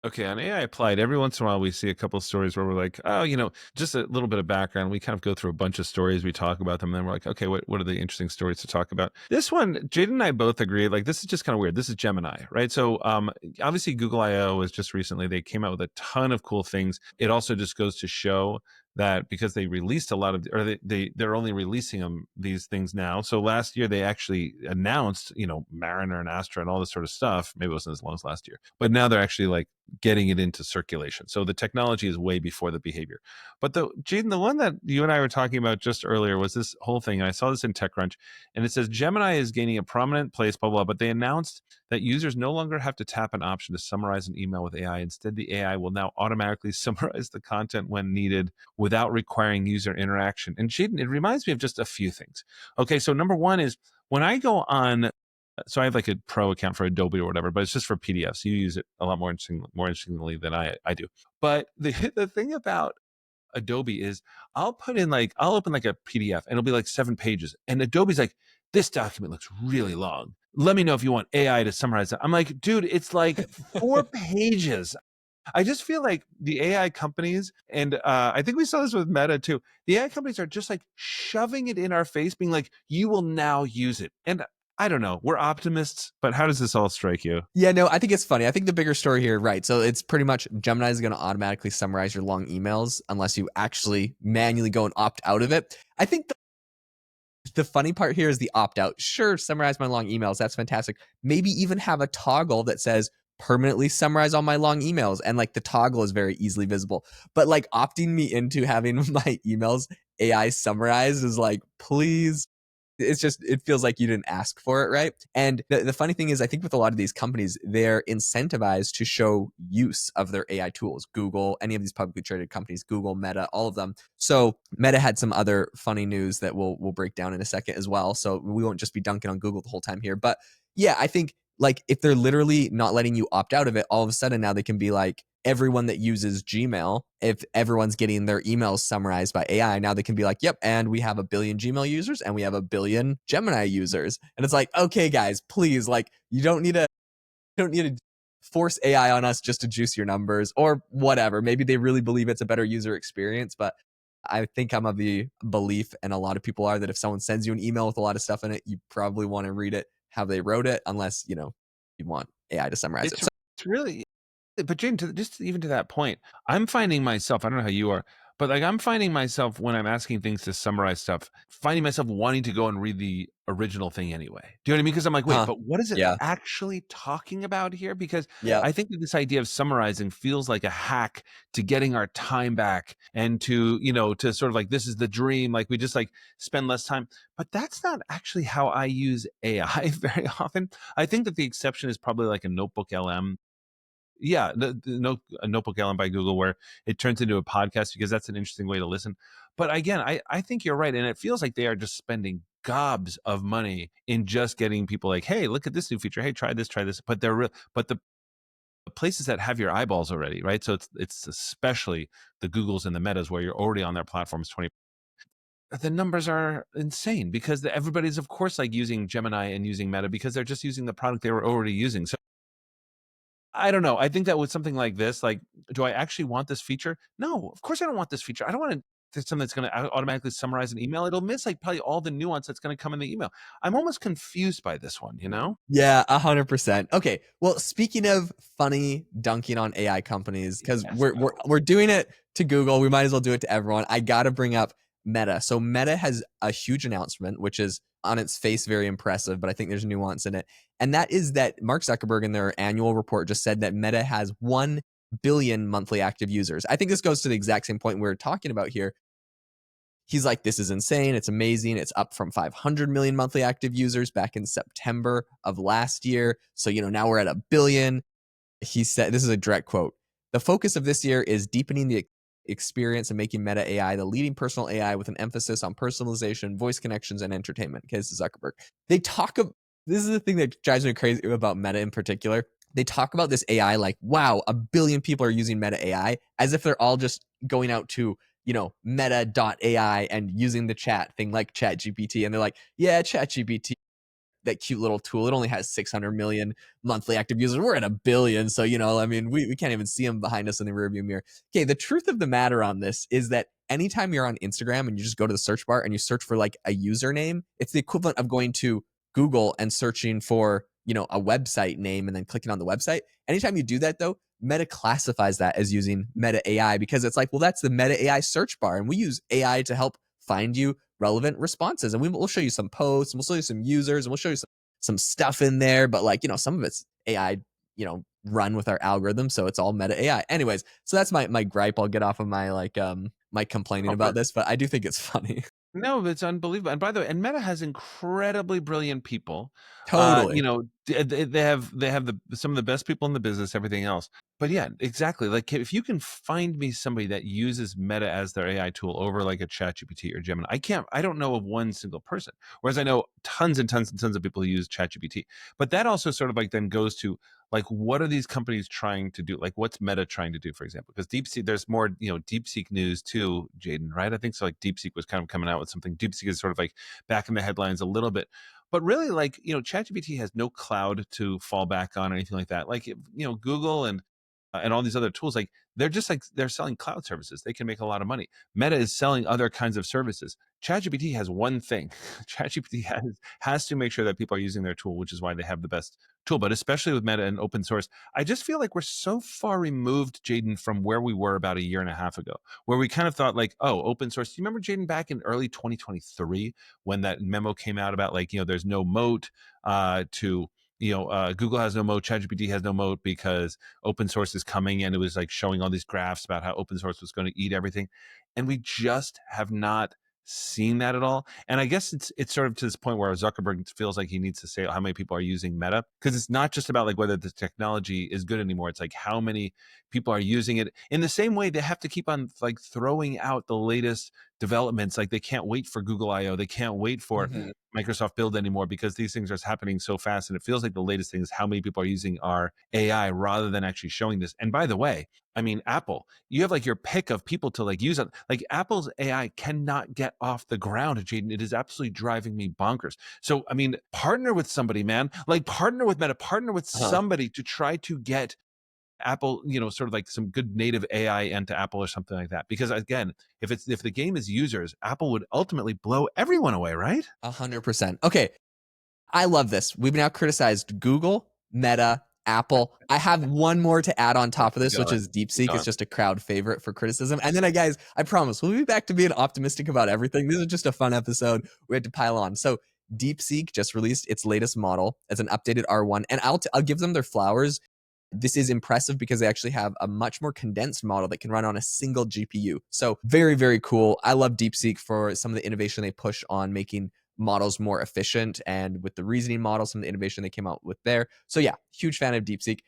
Okay, on AI applied, every once in a while we see a couple of stories where we're like, oh, just a little bit of background. We kind of go through a bunch of stories, we talk about them, and then we're like, okay, what are the interesting stories to talk about? This one, Jaden and I both agree, like, this is just kind of weird. This is Gemini, right? So obviously Google I/O was just recently, they came out with a ton of cool things. It also just goes to show that because they released a lot of, or they're only releasing these things now. So last year they actually announced, Mariner and Astra and all this sort of stuff. Maybe it wasn't as long as last year, but now they're actually like getting it into circulation. So the technology is way before the behavior. But Jaden, the one that you and I were talking about just earlier was this whole thing. And I saw this in TechCrunch, and it says Gemini is gaining a prominent place, blah, blah, but they announced that users no longer have to tap an option to summarize an email with AI. Instead, the AI will now automatically summarize the content when needed without requiring user interaction. And Jaden, it reminds me of just a few things. Okay, so number one is when I go on, so I have like a pro account for Adobe or whatever, but it's just for PDFs. You use it a lot more interestingly than I do. But the thing about Adobe is I'll open like a PDF and it'll be like 7 pages. And Adobe's like, this document looks really long. Let me know if you want AI to summarize it. I'm like, dude, it's like 4 pages. I just feel like the AI companies, and I think we saw this with Meta too. The AI companies are just like shoving it in our face, being like, "You will now use it." And I don't know. We're optimists, but how does this all strike you? Yeah, no, I think it's funny. I think the bigger story here, right? So it's pretty much Gemini is going to automatically summarize your long emails unless you actually manually go and opt out of it. I think the funny part here is the opt out. Sure, summarize my long emails. That's fantastic. Maybe even have a toggle that says permanently summarize all my long emails. And like the toggle is very easily visible. But like opting me into having my emails AI summarized is like, please. It's just, it feels like you didn't ask for it, right? And the funny thing is, I think with a lot of these companies, they're incentivized to show use of their AI tools. Google, any of these publicly traded companies, Google, Meta, all of them. So Meta had some other funny news that we'll break down in a second as well. So we won't just be dunking on Google the whole time here. But yeah, I think like if they're literally not letting you opt out of it, all of a sudden now they can be like, everyone that uses Gmail, if everyone's getting their emails summarized by AI, now they can be like, yep, and we have 1 billion Gmail users and we have 1 billion Gemini users. And it's like, okay, guys, please, like, you don't need to force AI on us just to juice your numbers or whatever. Maybe they really believe it's a better user experience, but I think I'm of the belief, and a lot of people are, that if someone sends you an email with a lot of stuff in it, you probably want to read it how they wrote it, unless, you want AI to summarize it. It's really, but Jane, just even to that point, I'm finding myself, I don't know how you are, but like I'm finding myself when I'm asking things to summarize stuff, finding myself wanting to go and read the original thing anyway. Do you know what I mean? Because I'm like, wait, but what is it Yeah. actually talking about here? Because Yeah. I think that this idea of summarizing feels like a hack to getting our time back and to, to sort of like, this is the dream. Like we just like spend less time. But that's not actually how I use AI very often. I think that the exception is probably like a Notebook LM. Yeah, a Notebook LM by Google, where it turns into a podcast because that's an interesting way to listen. But again, I think you're right, and it feels like they are just spending gobs of money in just getting people like, hey, look at this new feature. Hey, try this, try this. But they're real. But the places that have your eyeballs already, right? So it's especially the Googles and the Metas where you're already on their platforms 20. The numbers are insane because everybody's of course like using Gemini and using Meta because they're just using the product they were already using. So I don't know. I think that with something like this, like, do I actually want this feature? No, of course I don't want this feature. I don't want something that's going to automatically summarize an email. It'll miss like probably all the nuance that's going to come in the email. I'm almost confused by this one, you know? Yeah, 100%. Okay, well, speaking of funny dunking on AI companies, because Yes, we're doing it to Google, we might as well do it to everyone. I gotta bring up Meta. So Meta has a huge announcement, which is on its face very impressive, but I think there's nuance in it, and that is that Mark Zuckerberg in their annual report just said that Meta has 1 billion monthly active users. I think this goes to the exact same point we were talking about here. He's like, this is insane. It's amazing. It's up from 500 million monthly active users back in September of last year. So, now we're at 1 billion. He said, this is a direct quote. The focus of this year is deepening the experience and making Meta AI the leading personal AI with an emphasis on personalization, voice connections, and entertainment. Okay, this is Zuckerberg. They talk of, this is the thing that drives me crazy about Meta in particular. They talk about this AI like, wow, 1 billion people are using Meta AI, as if they're all just going out to, meta.ai and using the chat thing like ChatGPT. And they're like, yeah, ChatGPT that cute little tool. It only has 600 million monthly active users. We're at a billion. So, you know, I mean, we can't even see them behind us in the rearview mirror. Okay, the truth of the matter on this is that anytime you're on Instagram and you just go to the search bar and you search for like a username, it's the equivalent of going to Google and searching for, you know, a website name and then clicking on the website. Anytime you do that though, Meta classifies that as using Meta AI because it's like, well, that's the Meta AI search bar. And we use AI to help find you relevant responses. And we'll show you some posts and we'll show you some users and we'll show you some stuff in there. But like, you know, some of it's AI, you know, run with our algorithm. So it's all Meta AI. Anyways, so that's my gripe. I'll get off of my like my complaining Oh, about but this, but I do think it's funny. no, it's unbelievable. And by the way, and Meta has incredibly brilliant people. Totally. You know, they have some of the best people in the business, everything else. But yeah, exactly. Like if you can find me somebody that uses Meta as their AI tool over like a ChatGPT or Gemini, I don't know of one single person. Whereas I know tons and tons and tons of people who use ChatGPT. But that also sort of like then goes to like what are these companies trying to do? Like what's Meta trying to do, for example? Because DeepSeek, there's more, you know, DeepSeek news too, Jaeden, right? I think so. Like DeepSeek was kind of coming out with something. DeepSeek is sort of like back in the headlines a little bit. But really, like, you know, ChatGPT has no cloud to fall back on or anything like that. Like, you know, Google and all these other tools, like they're selling cloud services. They can make a lot of money. Meta is selling other kinds of services. ChatGPT has one thing. ChatGPT has to make sure that people are using their tool, which is why they have the best tool. But especially with Meta and open source, I just feel like we're so far removed, Jaeden, from where we were about a year and a half ago, where we kind of thought like, oh, open source. Do you remember, Jaeden, back in early 2023 when that memo came out about like, you know, there's no moat to Google has no moat, ChatGPT has no moat because open source is coming, and it was like showing all these graphs about how open source was going to eat everything, and we just have not seen that at all. And I guess it's sort of to this point where Zuckerberg feels like he needs to say how many people are using Meta, because it's not just about like whether the technology is good anymore. It's like how many people are using it. In the same way, they have to keep on like throwing out the latest developments. Like they can't wait for Google I/O, they can't wait for Mhm. Microsoft Build anymore, because these things are happening so fast. And it feels like the latest thing is how many people are using our AI rather than actually showing this. And by the way, I mean, Apple, you have like your pick of people to like use it. Like Apple's AI cannot get off the ground, Jaeden. It is absolutely driving me bonkers. So, I mean, partner with somebody, man. Like partner with Meta, partner with Uh-huh. somebody to try to get Apple, you know, sort of like some good native AI into Apple or something like that. Because again, if the game is users, Apple would ultimately blow everyone away, right? 100%. Okay, I love this. We've now criticized Google, Meta, Apple. I have one more to add on Oh, top of keep this, which going. is Keep DeepSeek. It's going. just a crowd favorite for criticism. And then, guys, I promise we'll be back to being optimistic about everything. This is just a fun episode. We had to pile on. So, DeepSeek just released its latest model as an updated R1, and I'll give them their flowers. This is impressive because they actually have a much more condensed model that can run on a single GPU. So, very, very cool. I love DeepSeek for some of the innovation they push on making models more efficient, and with the reasoning model, some of the innovation they came out with there. So yeah, huge fan of DeepSeek.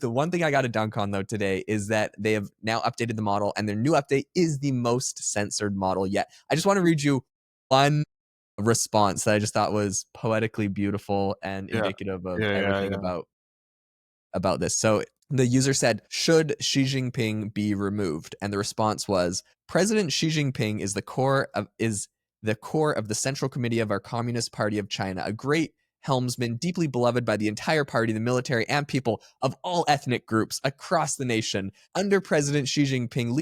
The one thing I got to dunk on though today is that they have now updated the model, and their new update is the most censored model yet. I just want to read you one response that I just thought was poetically beautiful and Yeah. indicative of Yeah. Yeah. everything Yeah. about this. So the user said, "Should Xi Jinping be removed?" And the response was, "President Xi Jinping is the core of the Central Committee of our Communist Party of China, a great helmsman, deeply beloved by the entire party, the military, and people of all ethnic groups across the nation. Under President Xi Jinping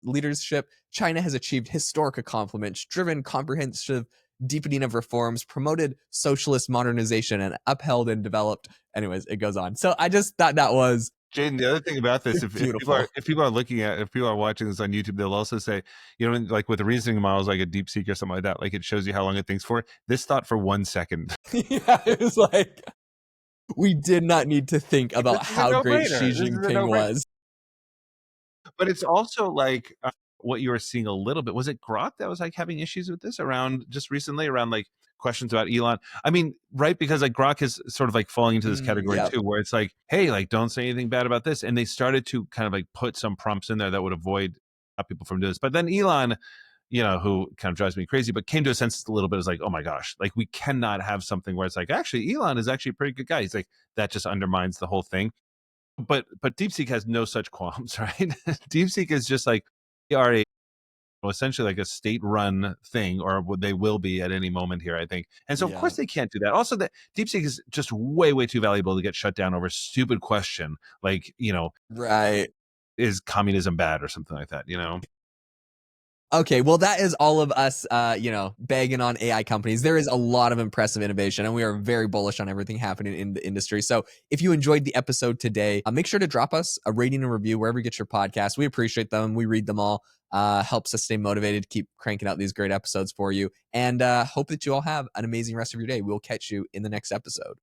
leadership, China has achieved historic accomplishments, driven comprehensive deepening of reforms, promoted socialist modernization, and upheld and developed." Anyways, it goes on. So I just thought that was Jaden, the other thing about this, beautiful. if people are if people are watching this on YouTube, they'll also say, you know, like with the reasoning models like a DeepSeek or something like that, like it shows you how long it thinks for. This thought for 1 second. Yeah, it was like we did not need to think Like, this about is a how no great brainer. Xi This is a Jinping no brainer. was. But it's also like what you were seeing a little bit. Was it Grok that was like having issues with this around just recently around like questions about Elon? I mean, right? Because like Grok is sort of like falling into this category Yeah. too, where it's like, hey, like don't say anything bad about this. And they started to kind of like put some prompts in there that would avoid people from doing this. But then Elon, you know, who kind of drives me crazy, but came to a sense a little bit. Is like, oh my gosh, like we cannot have something where it's like, actually, Elon is actually a pretty good guy. He's like, that just undermines the whole thing. But DeepSeek has no such qualms, right? DeepSeek is just like, we are a essentially like a state-run thing, or they will be at any moment here, I think. And so, of Yeah. course, they can't do that. Also, that DeepSeek is just way, way too valuable to get shut down over a stupid question, like, Right. is communism bad or something like that, you know? Okay, well, that is all of us, bagging on AI companies. There is a lot of impressive innovation, and we are very bullish on everything happening in the industry. So, if you enjoyed the episode today, make sure to drop us a rating and review wherever you get your podcast. We appreciate them. We read them all. Helps us stay motivated, keep cranking out these great episodes for you, and hope that you all have an amazing rest of your day. We'll catch you in the next episode.